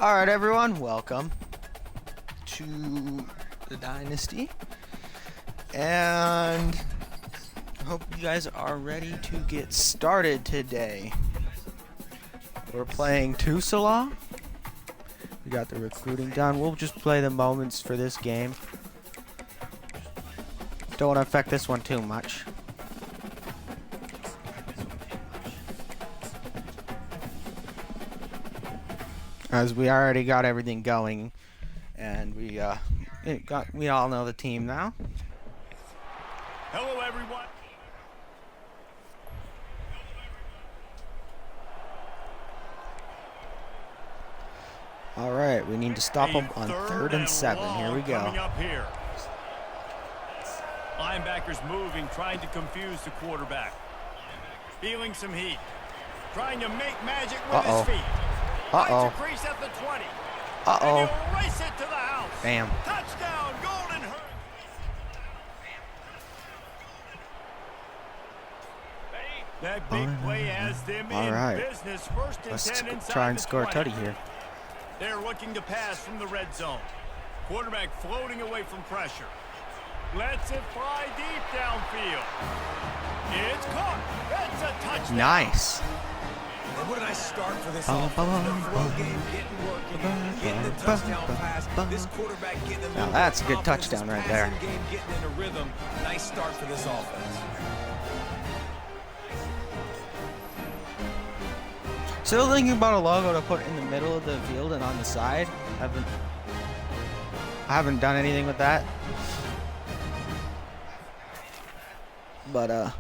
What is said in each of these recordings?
Alright everyone, welcome to the Dynasty, and I hope you guys are ready to get started today. We're playing Tusala. We got the recruiting done. We'll just play the moments for this game. Don't want to affect this one too much. As we already got everything going, and we all know the team now. Hello, everyone. All right, we need to stop them on 3rd and 7. Here we go. Up here. Linebackers moving, trying to confuse the quarterback. Feeling some heat. Trying to make magic with his feet. Uh-oh. Crease at the 20. Uh-oh. And he'll race it to the house. Bam. Touchdown, Golden Herd. That big play has them in business. First and 10 Let's try and score a tutty here. They're looking to pass from the red zone. Quarterback floating away from pressure. Lets it fly deep downfield. It's caught. That's a touchdown. Nice. And what a nice start for this offense. The throw game getting working, getting the touchdown pass. This quarterback getting a Now that's a good touchdown right there. Game getting in a rhythm. Nice start for this offense. Still thinking about a logo to put in the middle of the field and on the side. I haven't done anything with that. But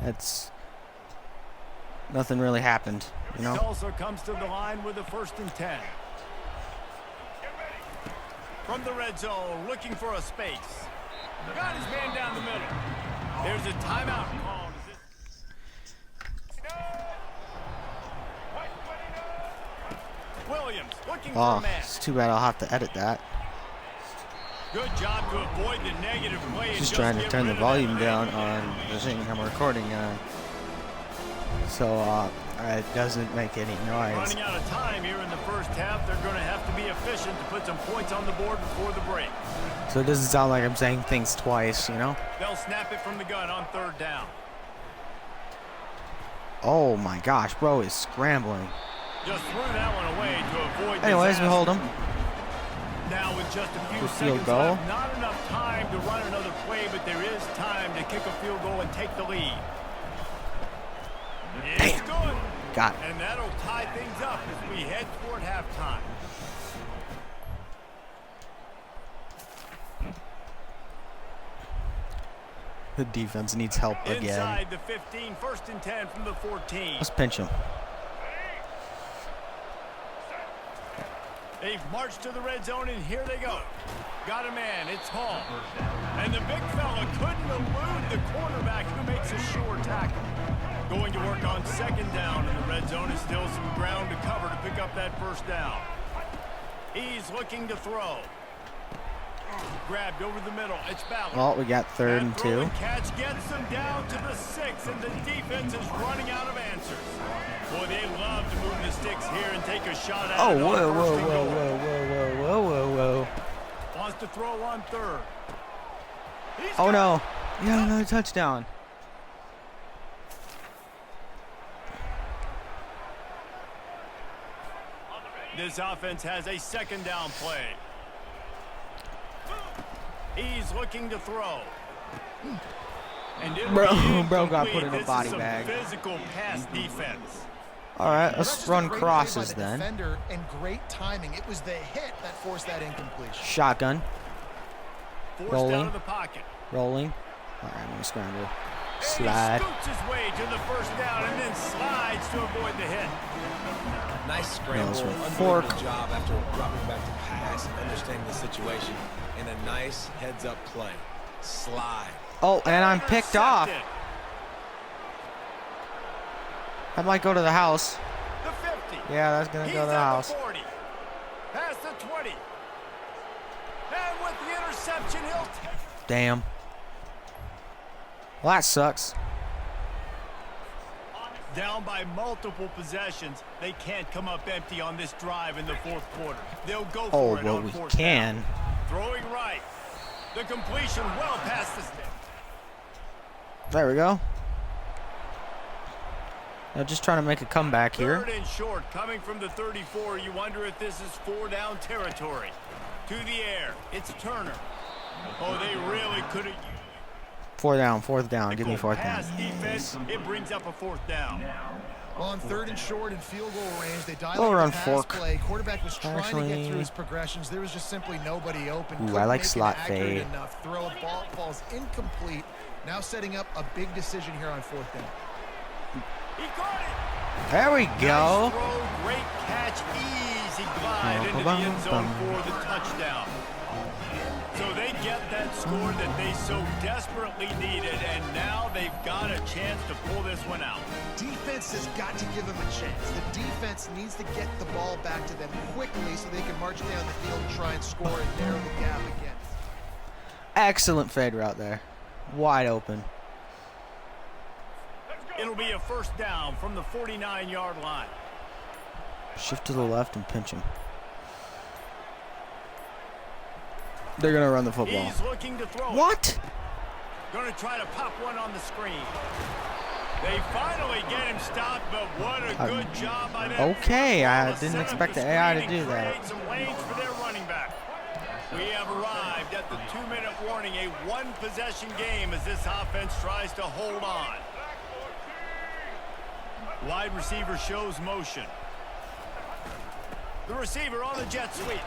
that's nothing really happened, you know. Tulsa comes to the line with a 1st and 10. From the red zone, looking for a space. Got his man down the middle. There's a timeout called. Williams looking for a man. It's too bad I'll have to edit that. Good job to avoid the negative play. Just trying to turn the volume down on the thing I'm recording on, so it doesn't make any noise. Running out of time here in the first half. They're going to have to be efficient to put some points on the board before the break. So it doesn't sound like I'm saying things twice, you know? They'll snap it from the gun on 3rd down. Oh my gosh, bro is scrambling. Just threw that one away to avoid Anyways, disaster. we hold him. Now with just a few Good field seconds goal. left, not enough time to run another play, but there is time to kick a field goal and take the lead. It's good. Got it. And that'll tie things up as we head toward halftime. The defense needs help again. Inside the 15, 1st and 10 from the 14. Let's pinch him. They've marched to the red zone, and here they go. Got a man. It's Hall. And the big fella couldn't elude the quarterback who makes a sure tackle. Going to work on 2nd down in the red zone. Is still some ground to cover to pick up that 1st down. He's looking to throw. Grabbed over the middle. It's Ballard. Well, we got 3rd and 2. Catch gets them down to the 6, and the defense is running out of answers. Boy, they love to move the sticks here and take a shot at it. Oh, on whoa, first whoa, and whoa, goal. whoa, whoa, whoa, whoa, whoa, whoa. Wants to throw on 3rd. Oh no. You got another touchdown. This offense has a 2nd down play. He's looking to throw. And bro got put in a body This is bag. some physical pass defense. All right, let's run crosses then. Defender and great timing. It was the hit that forced that incompletion. Shotgun. Forced Rolling. out of the pocket. Rolling. All right, I'm gonna scramble. And Slide. he scoots his way to the 1st down and then slides to avoid the hit. Nice scramble. That was a Unbelievable fork. job after dropping back to pass and understanding the situation. And a nice heads-up play. Slide. Oh, and I'm picked off. Intercepted. I might go to the house. The 50. Yeah, that's gonna He's go to the at house. The 40. Past the 20. And with the interception, he'll take. Damn. Well, that sucks. Down by multiple possessions, they can't come up empty on this drive in the fourth quarter. They'll go for it on fourth down. Throwing right. The completion well past the stick. There we go. Now just trying to make a comeback here. Third and short, coming from the 34. You wonder if this is 4-down territory. To the air. It's Turner. Oh, they really could have. Fourth down. Give me fourth down. Pass defense, it brings up a fourth down. Well, on third and short and field goal range, they dialed We'll in run the pass fork. play. Quarterback was trying to get through his progressions. There was just simply nobody open. Ooh, Couldn't I like make it slot accurate fade. enough. Throw ball falls incomplete. Now setting up a big decision here on fourth down. He caught it. There we go. Nice throw, great catch, easy glide into the end zone for the touchdown. So they get that score that they so desperately needed, and now they've got a chance to pull this one out. Defense has got to give them a chance. The defense needs to get the ball back to them quickly so they can march down the field and try and score and narrow the gap again. Excellent fade route there. Wide open. It'll be a first down from the 49-yard line. Shift to the left and pinch him. They're going to run the football. He's looking to throw. What? Going to try to pop one on the screen. They finally get him stopped, but what a good job by them. Okay, I To didn't set up expect the the AI to screen do and that. create some lanes for their running back. We have arrived at the 2-minute warning, a one-possession game as this offense tries to hold on. Wide receiver shows motion. The receiver on the jet sweep.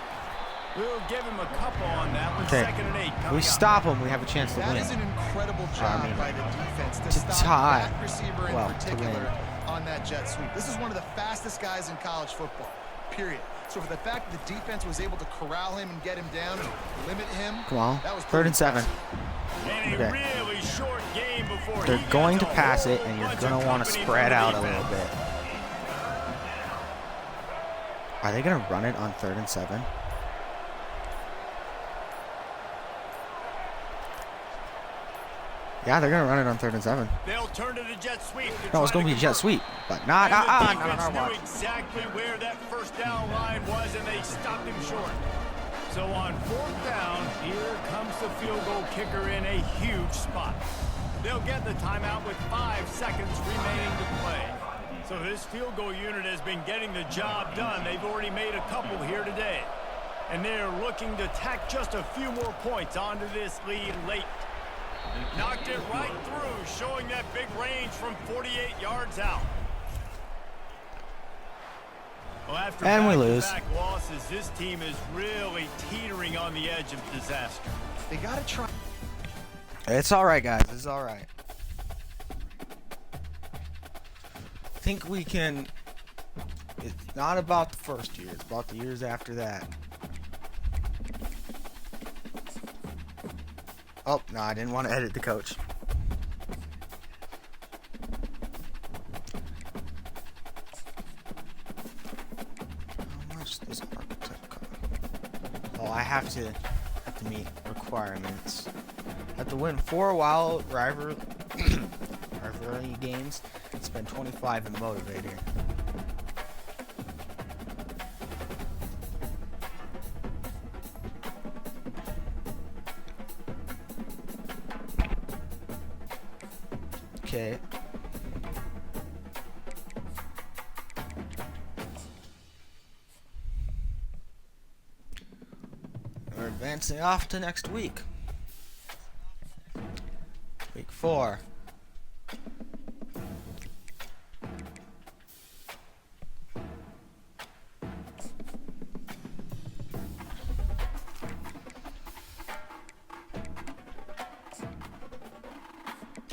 We'll give him a couple on that one. Okay. 2nd and 8 If coming we up. stop them, we have a chance to That win. is an incredible job by the defense to stop tie. that receiver in Well, to particular win. on that jet sweep. This is one of the fastest guys in college football, period. So for the fact that the defense was able to corral him and get him down and limit him, Come on. that was 3rd and 7. And a Okay. really short game before They're he going gets to a pass whole it, and you're bunch going of to want to company spread from the out a little defense. bit. Are they going to run it on 3rd and 7? Yeah, they're going to run it on 3rd and 7. They'll turn to the jet sweep. No, it's going to be a jet sweep. But not. And the No, defense knew watch. exactly where that first down line was, and they stopped him short. So on 4th down, here comes the field goal kicker in a huge spot. They'll get the timeout with 5 seconds remaining to play. So this field goal unit has been getting the job done. They've already made a couple here today. And they're looking to tack just a few more points onto this lead late. Knocked it right through, showing that big range from 48 yards out. Well, after And we back-to-back losses, this team is really teetering on the edge of disaster. they got to try. It's all right, guys. It's all right. I think we can. It's not about the first year. It's about the years after that. Oh, no, I didn't want to edit the coach. How much does architect cost? Oh, I have to meet requirements. I have to win 4 wild rivalry games and spend 25 in motivator. Okay. We're advancing off to next week. Week 4.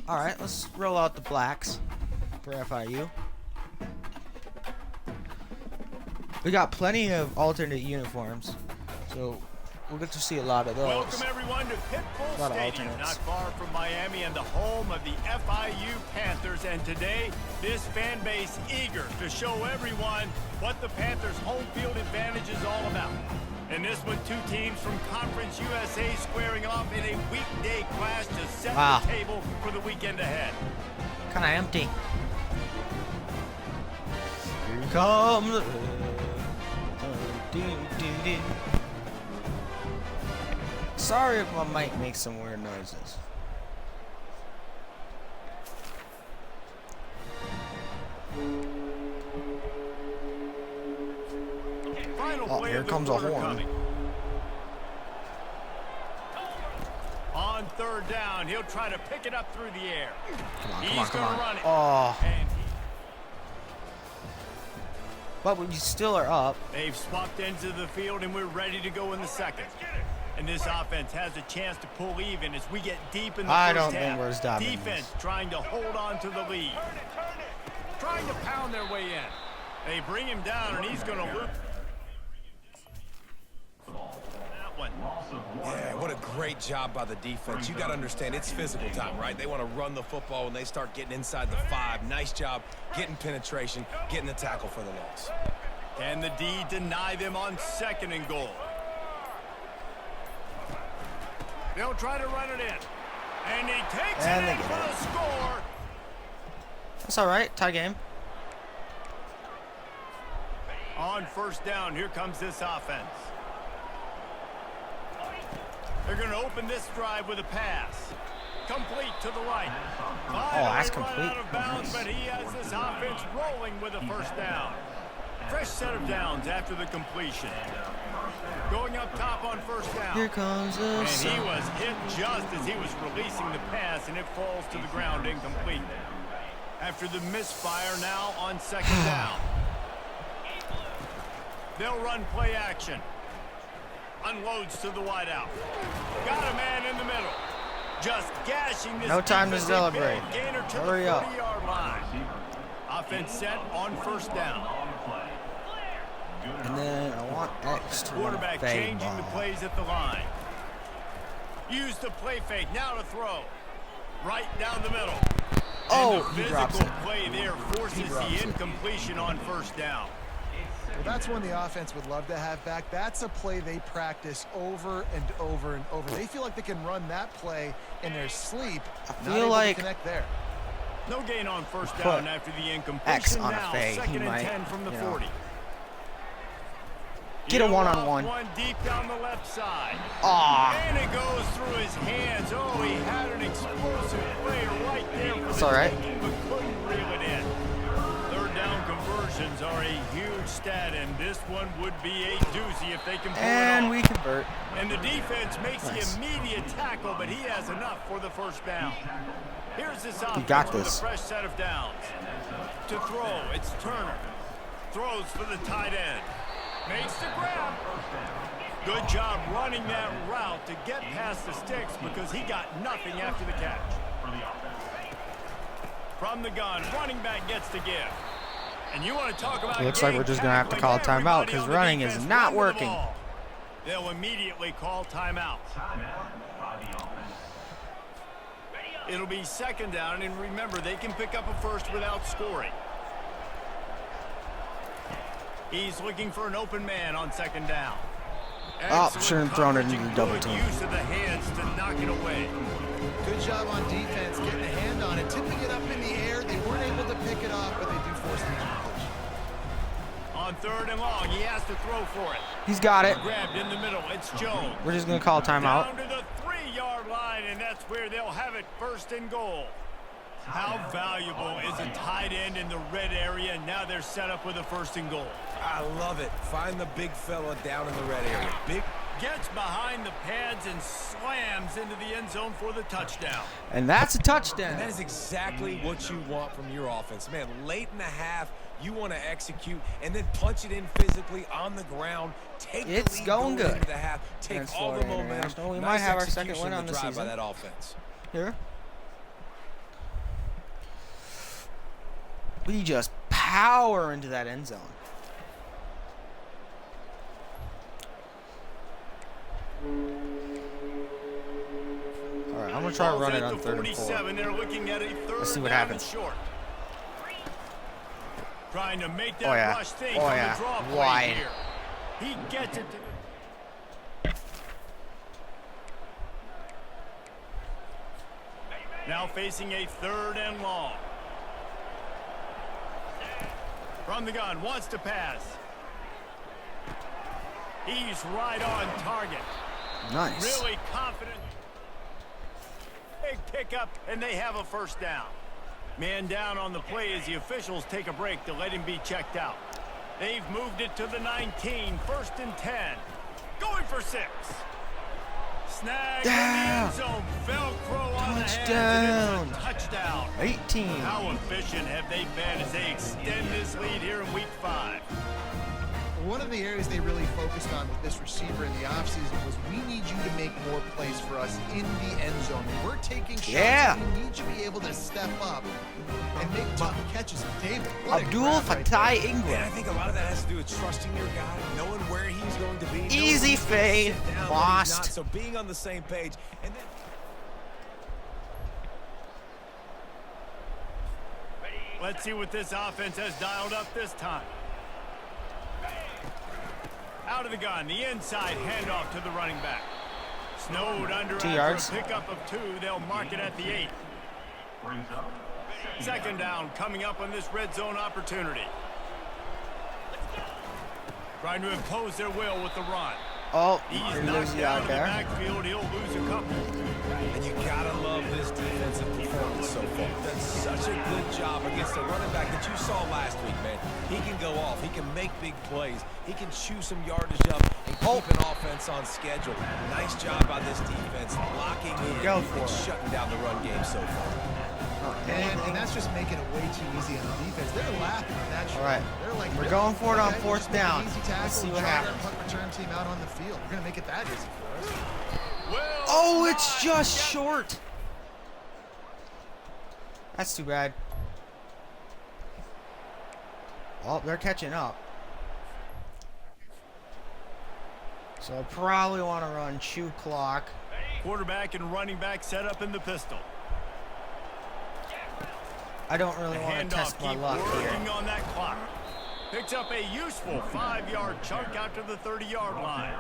Alright, let's roll out the blacks for FIU. We got plenty of alternate uniforms, so we'll get to see a lot of those. Welcome everyone to Pitbull A lot of Stadium, alternates. not far from Miami and the home of the FIU Panthers. And today, this fan base eager to show everyone what the Panthers' home field advantage is all about. And this one, 2 teams from Conference USA squaring off in a weekday clash to set Wow. the table for the weekend ahead. Kind of empty. come the... Sorry if my mic makes some weird noises. Oh, here comes a horn. Coming. On third down, he'll try to pick it up through the air. Come on. Run it. Oh. And But we still are up. they've swapped ends of the field, and we're ready to go in the second. And this offense has a chance to pull even as we get deep in the I first don't half. think we're stopping Defense this. trying to hold on to the lead. Trying to pound their way in. They bring him down, and he's going to lose. That one. Yeah, what a great job by the defense. You got to understand, it's physical time, right? They want to run the football when they start getting inside the 5. Nice job getting penetration, getting the tackle for the loss. Can the D deny them on second and goal? They'll try to run it in. And he takes And it they in get for it. the score. That's all right. Tie game. On first down, here comes this offense. They're going to open this drive with a pass. Complete to the right. That's Finally run complete. out of bounds, but he has this offense rolling with a first down. Fresh set of downs after the completion. Going up top on first down. Here comes the And he sun. was hit just as he was releasing the pass, and it falls to the ground incomplete. After the misfire, now on second down. They'll run play action. Unloads to the wideout. Got a man in the middle. Just gashing this. No time to defensive celebrate. big gainer to Hurry the up. 40-yard line. Offense set on first down. And then I want X to Quarterback fade changing the ball. plays at the line. Use the play fake. Now to throw. Right down the middle. Oh, and the he drops physical it. play there forces the incompletion on first down. Well, that's one the offense would love to have back. That's a play they practice over and over and over. They feel like they can run that play in their sleep. I Not feel able like to connect there. No gain on first Put down after the incompletion. X on a Now fade. second He and might, 10 from the you know. 40. Get a He'll one-on-one. route one deep down the left side. Aw. And it goes through his hands. Oh, he had an explosive play right there for That's the all right. taking, but couldn't reel it in. Third down conversions are a huge stat, and this one would be a doozy if they can pull And it off. we convert. And the defense makes Nice. the immediate tackle, but he has enough for the first down. Here's this offense got with this. a fresh set of downs. To throw, it's Turner. Throws for the tight end. Makes the grab. Good job running that route to get past the sticks because he got nothing after the catch. From the gun, running back gets the give. And you want to talk about Looks like we're just gonna have to call a timeout because running is not working. They'll immediately call timeout. It'll be second down, and remember, they can pick up a first without scoring. He's looking for an open man on second down. Oh, Excellent shouldn't have thrown it coverage into and the double good team. use of the hands to knock it away. Good job on defense, getting a hand on it, tipping it up in the air. They weren't able to pick it off, but they do force the incompletion. On third and long, he has to throw for it. He's got it. Grabbed in the middle, it's Jones. We're just gonna call a timeout. Down to the 3-yard line, and that's where they'll have it first and goal. How valuable is a tight end in the red area, and now they're set up with a first and goal. I love it. Find the big fella down in the red area. Big. Gets behind the pads and slams into the end zone for the touchdown. And that's a And that touchdown. is exactly what you want from your offense. Man, late in the half, you want to execute and then punch it in physically on the ground. Take It's the lead going good into the half. Take against all the Florida momentum. International. We Nice might have our second execution win of on the drive season. by that offense. Here. We just power into that end zone. All right, I'm gonna try to run it on third and 4. They're looking at a third Let's see what down and happens. short. Trying to make that Oh, yeah. rush thing Oh, on yeah. the draw play Wide. here. He gets it to now facing a third and long. From the gun, wants to pass. He's right on target. Nice. Really confident. Big pickup, and they have a first down. Man down on the play as the officials take a break to let him be checked out. They've moved it to the 19, 1st and 10. Going for 6. Snag in the end zone. Velcro on the hands, and it's a touchdown. 18. How efficient have they been as they extend this lead here in week 5? One of the areas they really focused on with this receiver in the offseason was we need you to make more plays for us in the end zone. We're taking shots. Yeah. We need you to be able to step up and make tough catches. David, what a Abdul grab right Fatai there. And I Ingram. think a lot of that has to do with trusting your guy, knowing where he's going to be. knowing Easy he's gonna fade. sit down when he's Lost. not. So being on the same page. And then Let's see what this offense has dialed up this time. Out of the gun, the inside handoff to the running back. Snowed under 2 after yards. a pickup of 2. They'll mark it at the 8. 2nd down coming up on this red zone opportunity. Trying to impose their will with the run. Oh, He's he knocked loses you down out in the there. backfield. He'll lose a couple. And you gotta love this defensive performance so far. Done such a good job against the running back that you saw last week, man. He can go off. He can make big plays. He can chew some yardage up and keep an offense on schedule. Nice job by this defense blocking in Go for and it. shutting down the run game so far. And that's just making it way too easy on the defense. They're laughing at that shot. All right. They're like, We're really? going for it on Okay, 4th just make an down. easy tackle, Let's see what jog our happens. punt return team out on the field. We're going to make it that easy for us. Will Oh, it's not just get- short. That's too bad. Oh, they're catching up. So I probably want to run chew clock. Quarterback and running back set up in the pistol. I don't really The want to handoff, test my keep luck working here. on that clock. Picks up a useful 5-yard chunk out to the 30-yard line.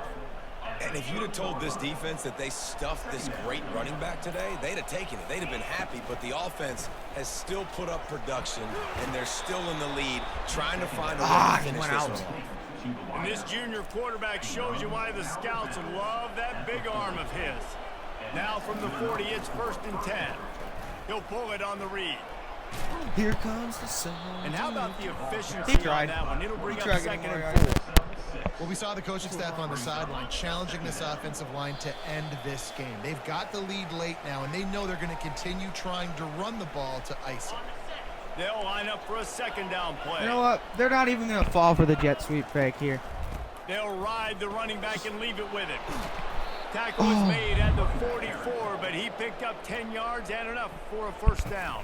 And if you'd have told this defense that they stuffed this great running back today, they'd have taken it. They'd have been happy, but the offense has still put up production, and they're still in the lead, trying to find a way to He finish went this out. one off. And this junior quarterback shows you why the scouts love that big arm of his. Now from the 40, it's 1st and 10. He'll pull it on the read. Here comes the sun. And how about the efficiency He on tried. that one? It'll bring He up tried 2nd getting more and 4. Well, we saw the coaching staff on the sideline challenging this offensive line to end this game. They've got the lead late now, and they know they're going to continue trying to run the ball to ice it. They'll line up for a 2nd down play. You know what? They're not even going to fall for the jet sweep fake here. They'll ride the running back and leave it with him. Tackle was made at the 44, but he picked up 10 yards and enough for a 1st down.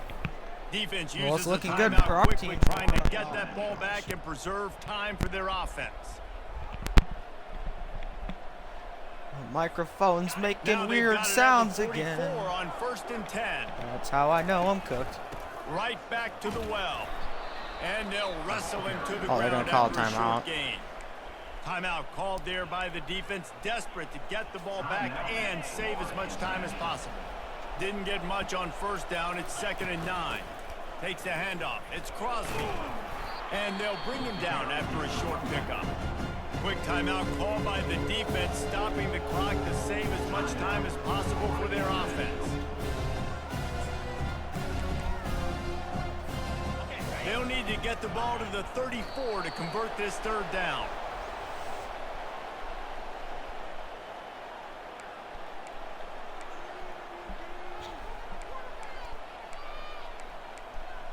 Defense Well, uses it's the looking good timeout for our quickly, team. trying to get that ball back and preserve time for their offense. Microphone's Now making they've weird got it at the sounds 44 again. on 1st and 10. That's how I know I'm cooked. Right back to the well. And they'll wrestle him to the Oh, they're ground gonna call after a timeout. short gain. Timeout called there by the defense, desperate to get the ball back and save as much time as possible. Didn't get much on 1st down. It's 2nd and 9. Takes the handoff. It's Crosby. And they'll bring him down after a short pickup. Quick timeout called by the defense, stopping the clock to save as much time as possible for their offense. They'll need to get the ball to the 34 to convert this 3rd down.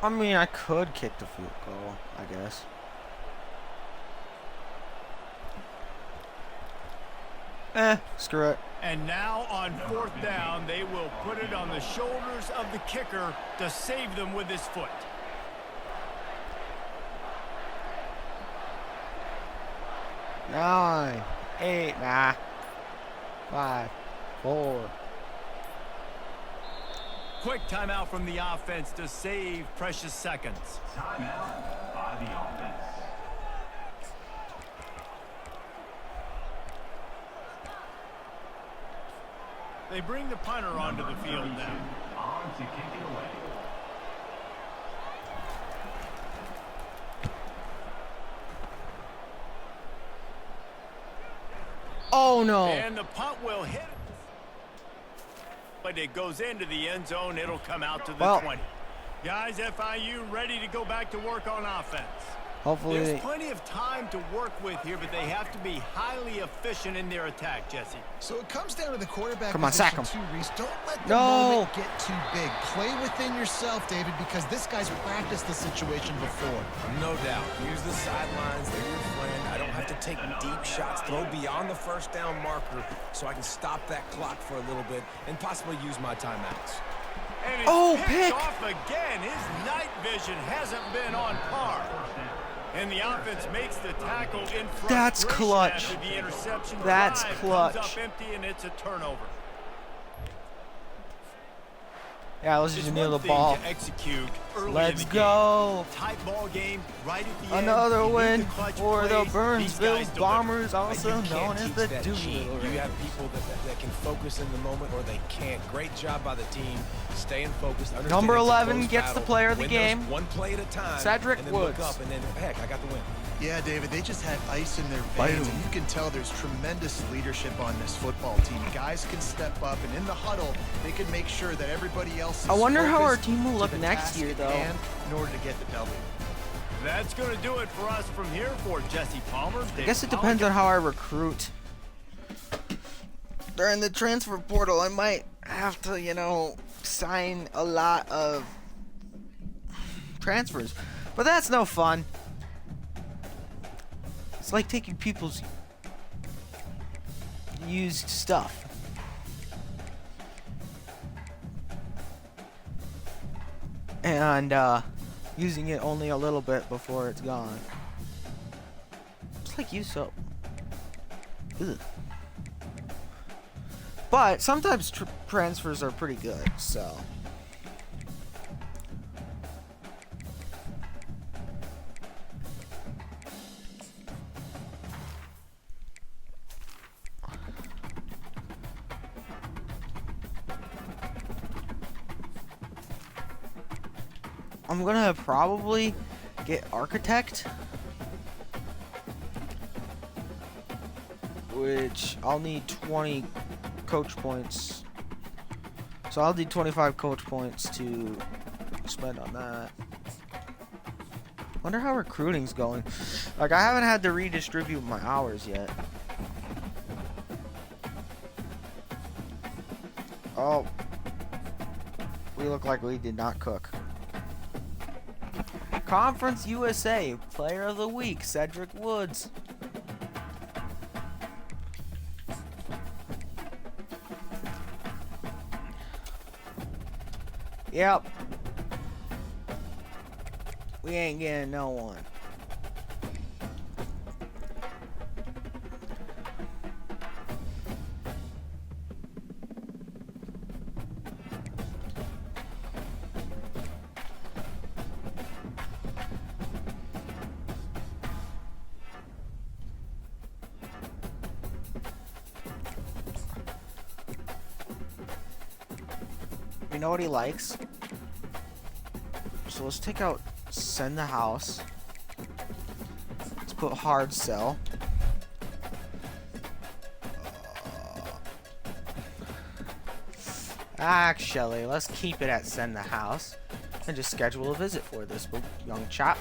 I mean, I could kick the field goal, I guess. Screw it. And now on 4th down, they will put it on the shoulders of the kicker to save them with his foot. Nine, 8, 5, 4. Quick timeout from the offense to save precious seconds. Timeout by the offense. They bring the punter onto the field now. On to kick it away. Oh no. And the punt will hit. But it goes into the end zone. It'll come out to the 20. Guys, FIU ready to go back to work on offense. Hopefully. There's plenty of time to work with here, but they have to be highly efficient in their attack, Jesse. So it comes down to the quarterback Come on, sack him. too, Reese. Don't let the moment get too big. Play within yourself, David, because this guy's practiced the situation before. No doubt. Use the sidelines. They're your friend. I don't have to take deep shots, throw beyond the first down marker so I can stop that clock for a little bit and possibly use my timeouts. And it's picked off again. His night vision hasn't been on par. And the offense makes the tackle in front. That's clutch. After the interception. That's clutch. Comes up empty and it's a turnover. Yeah, let's just kneel the ball. Let's go. Tight ball game right at the Another end. win for the Burnsville Bombers, also known as the Doolittle. You have people that can focus in the moment or they can't. Great job by the team, staying focused. Number 11 gets the player of the game. One play at a time. Cedric and then Woods. Look up and then, heck, I got the win. Yeah, David, they just had ice in their veins, and you can tell there's tremendous leadership on this football team. Guys can step up, and in the huddle, they can make sure that everybody else is I wonder how our focused team will to look the next task year, at though. hand in order to get the W. That's going to do it for us from here for Jesse Palmer. I guess it depends on how I recruit. During the transfer portal, I might have to, you know, sign a lot of transfers. But that's no fun. It's like taking people's used stuff. And using it only a little bit before it's gone. It's like used soap. Ugh. But sometimes transfers are pretty good, so. I'm gonna probably get architect, which I'll need 20 coach points. So I'll need 25 coach points to spend on that. Wonder how recruiting's going. Like, I haven't had to redistribute my hours yet. Oh, we look like we did not cook. Conference USA Player of the Week, Cedric Woods. Yep. We ain't getting no one. You know what he likes? So let's take out send the house. Let's put hard sell. Actually, let's keep it at send the house and just schedule a visit for this young chap.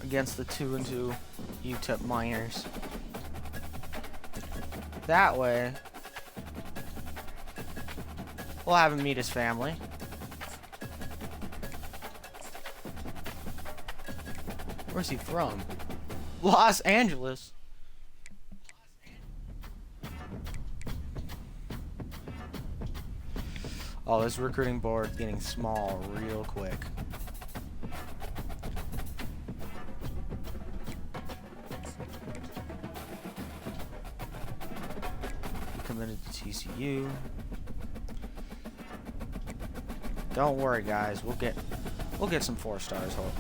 Against the 2-2 UTEP Miners. That way, we'll have him meet his family. Where's he from? Los Angeles. Oh, this recruiting board's getting small real quick. Committed to TCU. Don't worry, guys. We'll get some 4 stars. Hope.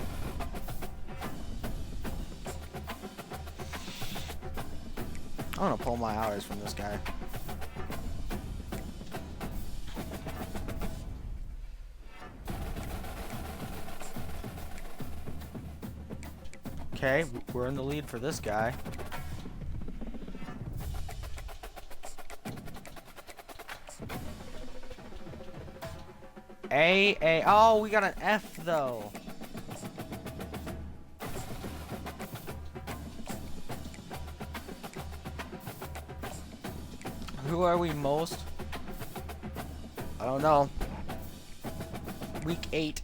I want to pull my hours from this guy. Okay, we're in the lead for this guy. A. Oh, we got an F though. Who are we most? I don't know. Week 8.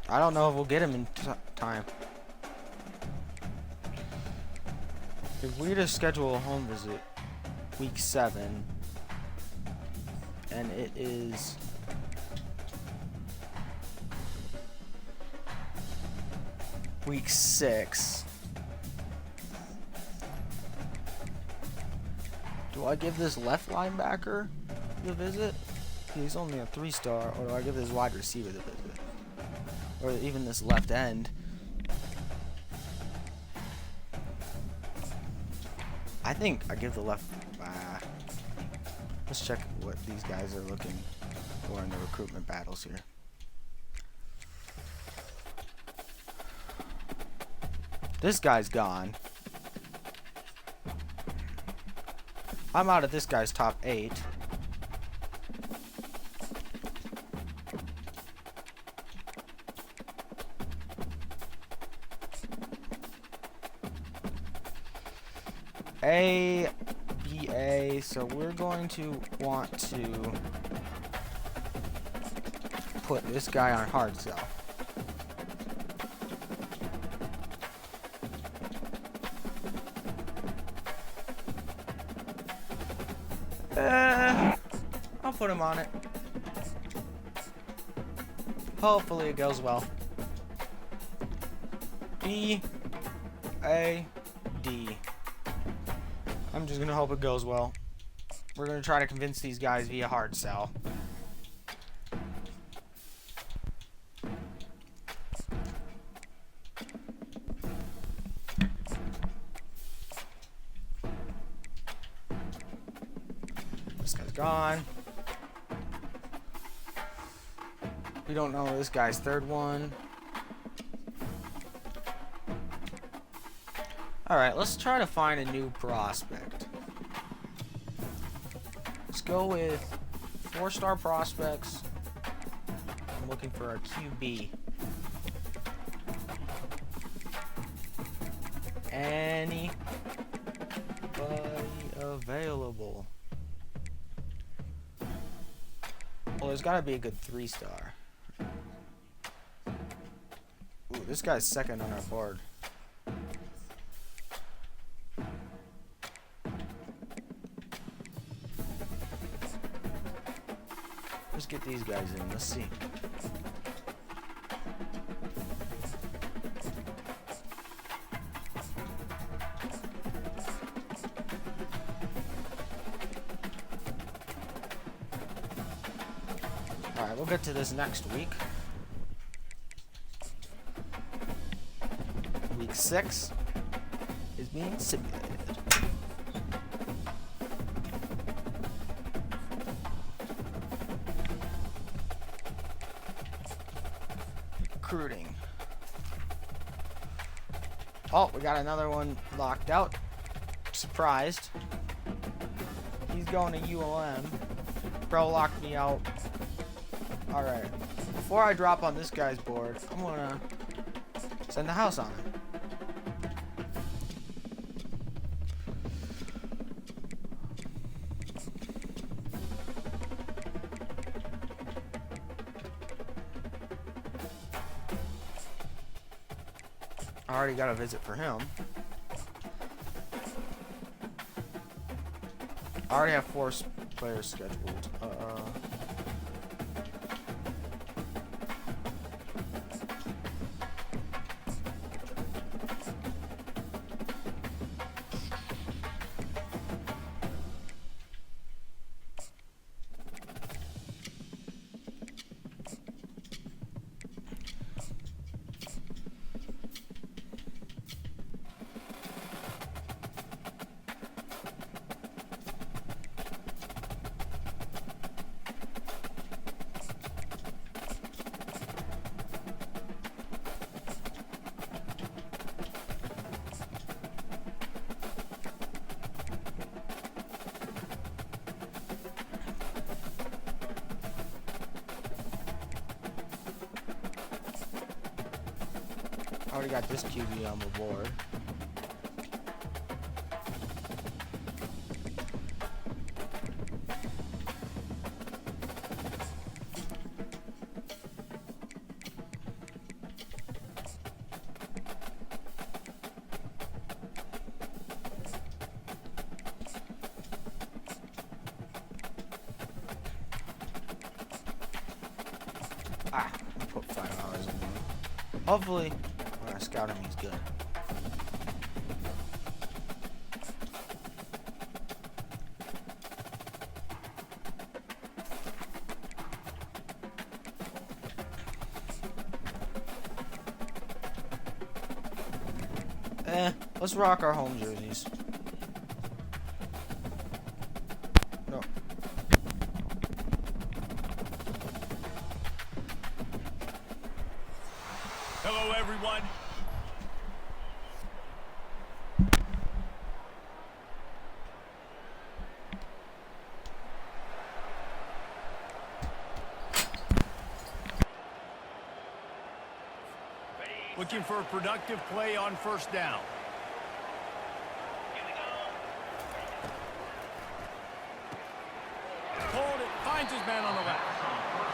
I don't know if we'll get him in time. If we just schedule a home visit, week 7, and it is week 6. Do I give this left linebacker the visit? He's only a 3-star. Or do I give this wide receiver the visit? Or even this left end? I think I give the left... let's check what these guys are looking for in the recruitment battles here. This guy's gone. I'm out of this guy's top 8. A, B, A. So we're going to want to put this guy on hard sell. I'll put him on it. Hopefully it goes well. B, A, D. I'm just gonna hope it goes well. We're gonna try to convince these guys via hard sell. This guy's gone. We don't know this guy's third one. Alright, let's try to find a new prospect. Let's go with 4-star prospects. I'm looking for a QB. Anybody available? Well, there's gotta be a good 3-star. Ooh, this guy's second on our board. Let's get these guys in. Let's see. Alright, we'll get to this next week. Week 6 is being simulated. Recruiting. Oh, we got another one locked out. Surprised. He's going to ULM. Bro locked me out. Alright. Before I drop on this guy's board, I'm gonna send the house on him. I already got a visit for him. I already have 4 players scheduled. Already got this QB on the board. I put 5 hours in there. Hopefully, when I scout him, he's good. Let's rock our home jerseys. No. Hello, everyone. Looking for a productive play on first down. Hold it, finds his man on the left.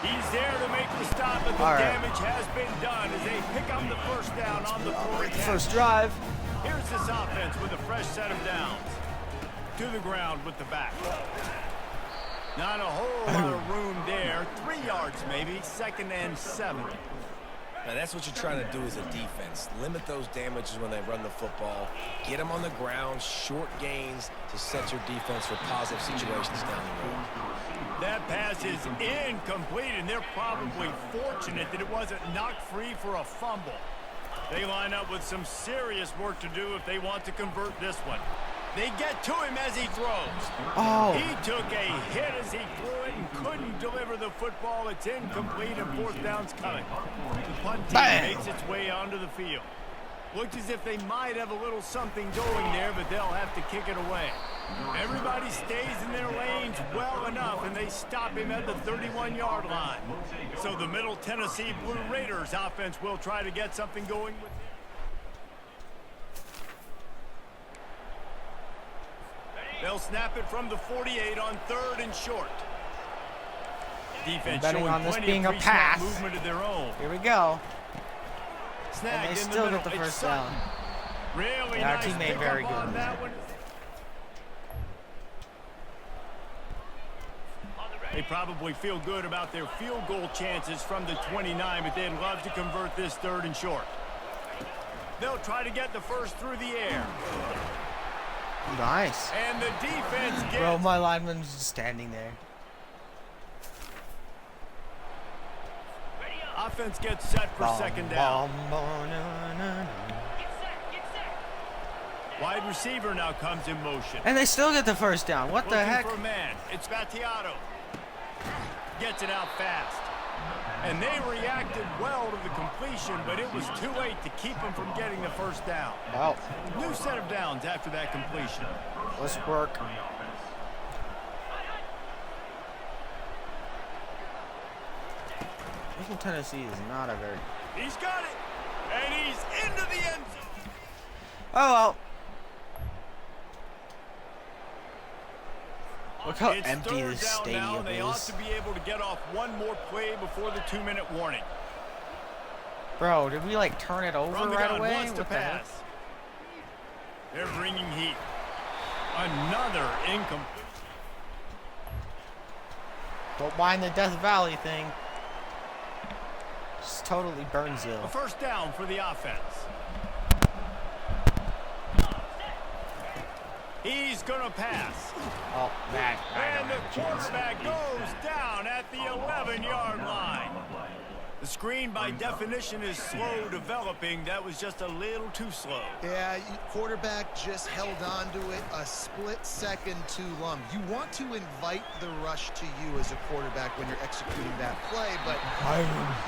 He's there to make the stop, but the damage has been done as they pick up the first down on the forward catch. First drive. Here's this offense with a fresh set of downs. To the ground with the back. Not a whole lot of room there. 3 yards maybe, 2nd and 7. Now that's what you're trying to do as a defense. Limit those damages when they run the football. Get them on the ground, short gains to set your defense for positive situations down the road. That pass is incomplete, and they're probably fortunate that it wasn't knocked free for a fumble. They line up with some serious work to do if they want to convert this one. They get to him as he throws. Oh. He took a hit as he threw it and couldn't deliver the football. It's incomplete, and 4th down's coming. The punt team makes its way onto the field. Looks as if they might have a little something going there, but they'll have to kick it away. Everybody stays in their lanes well enough, and they stop him at the 31-yard line. So the Middle Tennessee Blue Raiders offense will try to get something going with him. They'll snap it from the 48 on 3rd and short. Defense betting showing on this plenty being of a pre-snap pass. movement of their own. Here we go. Snagged And they in still the get the middle. first It's down. Really Yeah, our nice teammate pick very up good on with that it. one. They probably feel good about their field goal chances from the 29, but they'd love to convert this 3rd and short. They'll try to get the first through the air. Nice. And the defense gets... Bro, my lineman's just standing there. Offense gets set for 2nd down. Wide receiver now comes in motion. And they still get the first down. What the Looking heck? for a man. It's Battiato. Gets it out fast. And they reacted well to the completion, but it was too late to keep them from getting the first down. Wow. New set of downs after that completion. Let's work. Middle Tennessee is not a very... He's got it. And he's into the end zone. Oh, well. Look how It's empty 3rd this down now, stadium and they ought is. to be able to get off one more play before the 2-minute warning. Bro, did we like turn it over From the right gun, away? wants to What the heck? pass. They're bringing heat. Another incomplete. Don't mind the Death Valley thing. It's totally A Burnsville. first down for the offense. He's going to pass. Oh, man. And the quarterback goes down at the 11-yard line. The screen, by definition, is slow developing. That was just a little too slow. Yeah, quarterback just held on to it a split second too long. You want to invite the rush to you as a quarterback when you're executing that play, but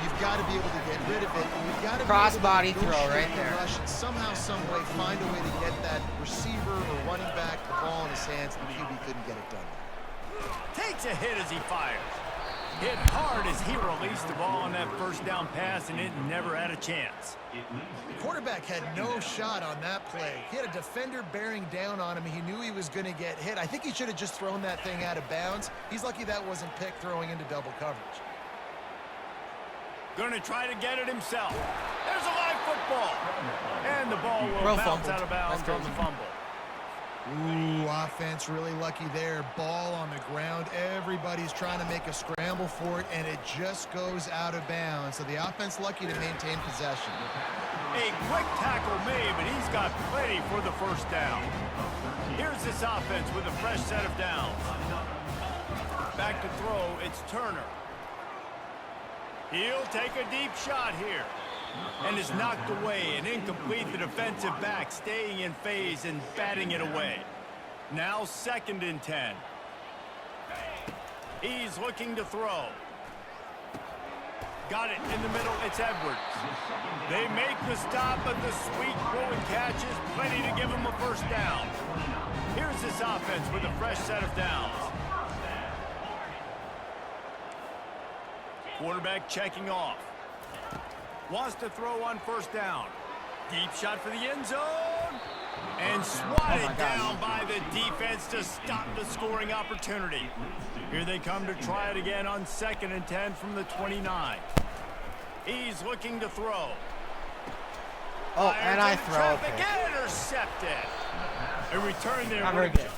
you've got to be able to get rid of it. You've got to Cross-body be able to throw right negotiate there. the rush and somehow, some way, find a way to get that receiver or running back the ball in his hands. The QB couldn't get it done. Takes a hit as he fires. Hit hard as he released the ball on that first down pass, and it never had a chance. The quarterback had no shot on that play. He had a defender bearing down on him. He knew he was going to get hit. I think he should have just thrown that thing out of bounds. He's lucky that wasn't picked throwing into double coverage. Going to try to get it himself. There's a live football. And the ball will bounce out of bounds on the fumble. Ooh, offense really lucky there. Ball on the ground. Everybody's trying to make a scramble for it, and it just goes out of bounds. So the offense lucky to maintain possession. A quick tackle made, but he's got plenty for the first down. Here's this offense with a fresh set of downs. Back to throw, it's Turner. He'll take a deep shot here. And is knocked away and incomplete. The defensive back staying in phase and batting it away. Now 2nd and 10. He's looking to throw. Got it in the middle. It's Edwards. They make the stop, but the sweet throw and catch is plenty to give him a first down. Here's this offense with a fresh set of downs. Quarterback checking off. Wants to throw on first down. Deep shot for the end zone. And swatted down by the defense to stop the scoring opportunity. Here they come to try it again on 2nd and 10 from the 29. He's looking to throw. Oh, and I throw. Again intercepted. A return there. Not very good.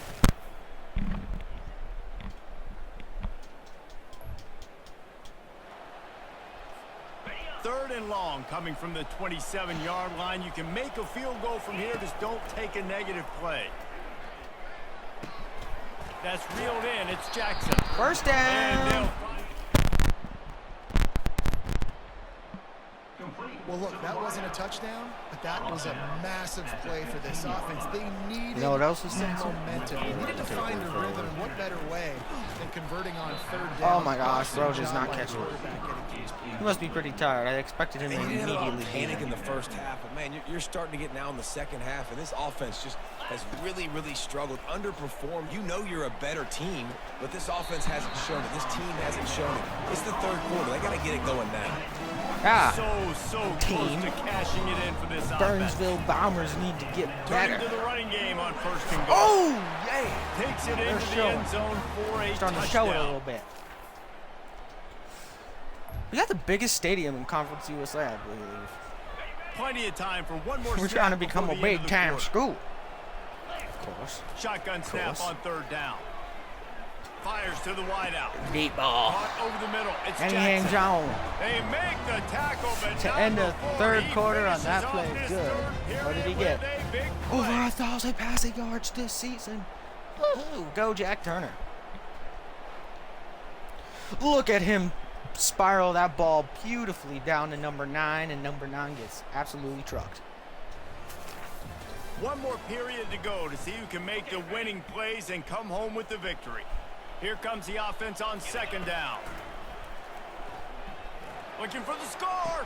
3rd and long coming from the 27-yard line. You can make a field goal from here. Just don't take a negative play. That's reeled in. It's Jackson. First down. Well, look, that wasn't a touchdown, but that was a massive play for this offense. They needed what else was some that? momentum. They needed to find a rhythm, and what better way than converting on 3rd down. Oh my gosh, bro, just not Job by the catching it. quarterback getting to his He must be pretty tired. I expected him to They didn't have a lot of immediately panic in the first half, but man, you're starting to get now in the second half, and this offense just has really, really struggled, underperformed. You know you're a better team, but this offense hasn't shown it. This team hasn't shown it. It's the 3rd quarter. They got to get it going now. Ah, So team. close to cashing it in for this offense. Burnsville Bombers need to get better. Turning to the running game on 1st and goal. Oh, yeah. Takes it They're into the showing. end zone for a Starting to touchdown. show it a little bit. We got the biggest stadium in Conference USA, I believe. Plenty of time for one more We're snap trying to become a before the end of the big-time quarter. school. Of course. Shotgun snap on 3rd down. Fires to the wideout. Deep ball. Caught over the middle. It's And he Jackson. hangs on. They make the tackle, but To not end the before 3rd he quarter on finishes that off play. this Good. 3rd What did he period get? with a big play. Over 1,000 passing yards this season. Woo-hoo. Go Jack Turner. Look at him spiral that ball beautifully down to number 9, and number 9 gets absolutely trucked. One more period to go to see who can make the winning plays and come home with the victory. Here comes the offense on 2nd down. Looking for the score.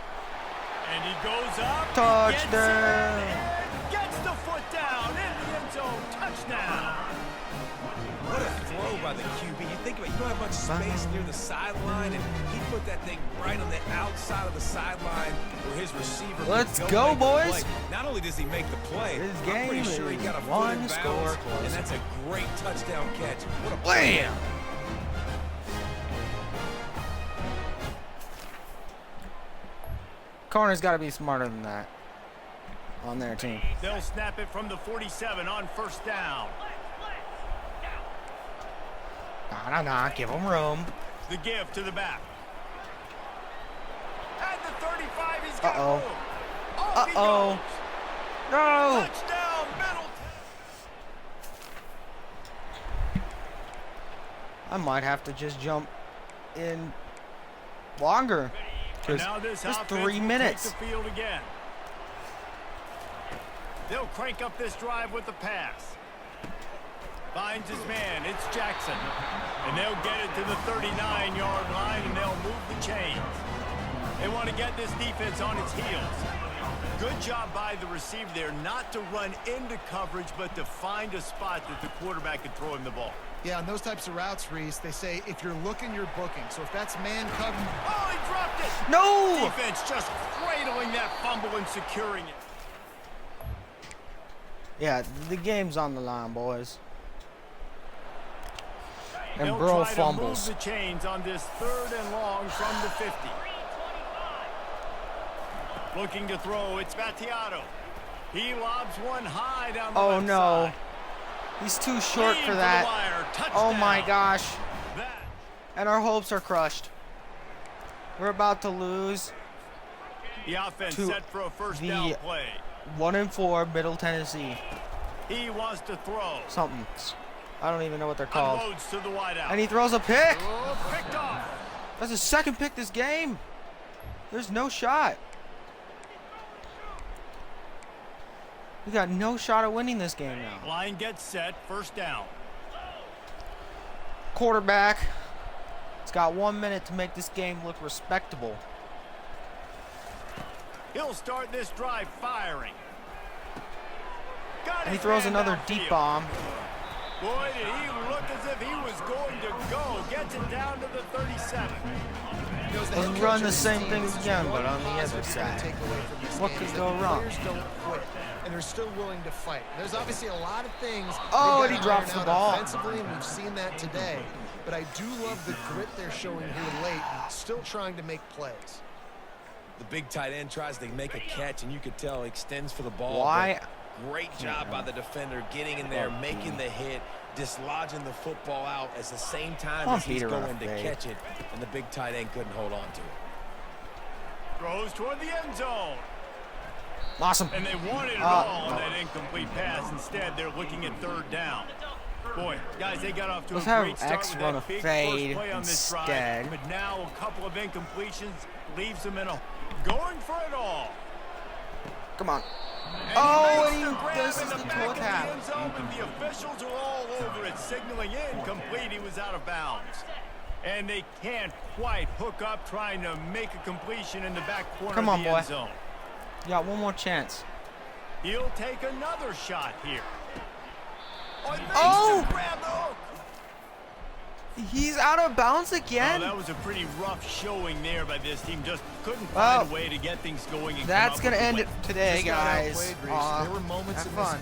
And he goes up. Touchdown. Gets the foot down in the end zone. Touchdown. What a throw by the QB. You think about it, you don't have much space near the sideline, and he put that thing right on the outside of the sideline where his receiver Let's could go, make the boys. play. Not only does he make the play, This I'm game pretty sure he is got a foot one in score bounds, closer. and that's a great touchdown catch. What a play. Bam! Corner's got to be smarter than that on their team. They'll snap it from the 47 on 1st down. Nah, give them room. The give to the back. At the 35, he's got Uh-oh. room. Off he Uh-oh. goes. No! Touchdown, Middleton. I might have to just jump in longer. And Because now this just offense 3 will minutes. take the field again. They'll crank up this drive with the pass. Finds his man. It's Jackson. And they'll get it to the 39-yard line, and they'll move the chains. They want to get this defense on its heels. Good job by the receiver there, not to run into coverage, but to find a spot that the quarterback could throw him the ball. Yeah, on those types of routes, Reese, they say if you're looking, you're booking. So if that's man coverage... Oh, he dropped it! No! Defense just cradling that fumble and securing it. Yeah, the game's on the line, boys. And They'll bro try fumbles. to move the chains on this 3rd and long from the 50. Looking to throw, it's Battiato. He lobs one high down the Oh left no. side. He's too short Lead for the that. wire. Oh my Touchdown. gosh. That And our hopes are crushed. We're about to lose. The offense To set for a first the- down play. 1-4 Middle Tennessee. He wants to throw. Something. I don't even know what they're called. Unloads to the wideout. And he throws a pick. Oh, picked off. That's his second pick this game. There's no shot. We got no shot at winning this game now. Line gets set, first down. Quarterback. It's got 1 minute to make this game look respectable. He'll start this drive firing. Got And he his throws man another downfield. deep bomb. Boy, did he look as if he was going to go. Gets it down to the 37. Let's run the same thing again, but on the other side. What could go wrong? Players don't quit, and they're still willing to fight. There's obviously a lot of things. Oh, they've and he got drops ironed the out ball. offensively, and we've seen that today. But I do love the grit they're showing here late, still trying to make plays. The big tight end tries to make a catch, and you could tell he extends for the ball. Why? but Great job by the defender getting in there, making the hit, dislodging the football out at the same time Come on, as he's Peter, going to fade. catch it, and the big tight end couldn't hold on to it. Throws toward the end zone. Awesome. And they wanted it all on that incomplete pass. Instead, they're looking at 3rd down. Boy, guys, they got off to Let's a have great start X with run that a big fade first play on this instead. drive. But now a couple of incompletions leaves them in a going for it all. Come on. And Oh, he makes and the grab this in is the the back toe of the tap. end zone, but the officials are all over it, signaling incomplete. He was out of bounds. And they can't quite hook up trying to make a completion in the back corner Come of on, the boy. end zone. You got one more chance. He'll take another shot here. Oh, he makes Oh! the grab the hook. He's out of bounds Oh, again? that was a pretty rough showing there by this team. Just couldn't Well, find a way to get things going. And That's come going up to with end a it win. today, Just got guys. outplayed, Reese. There were moments have in this fun.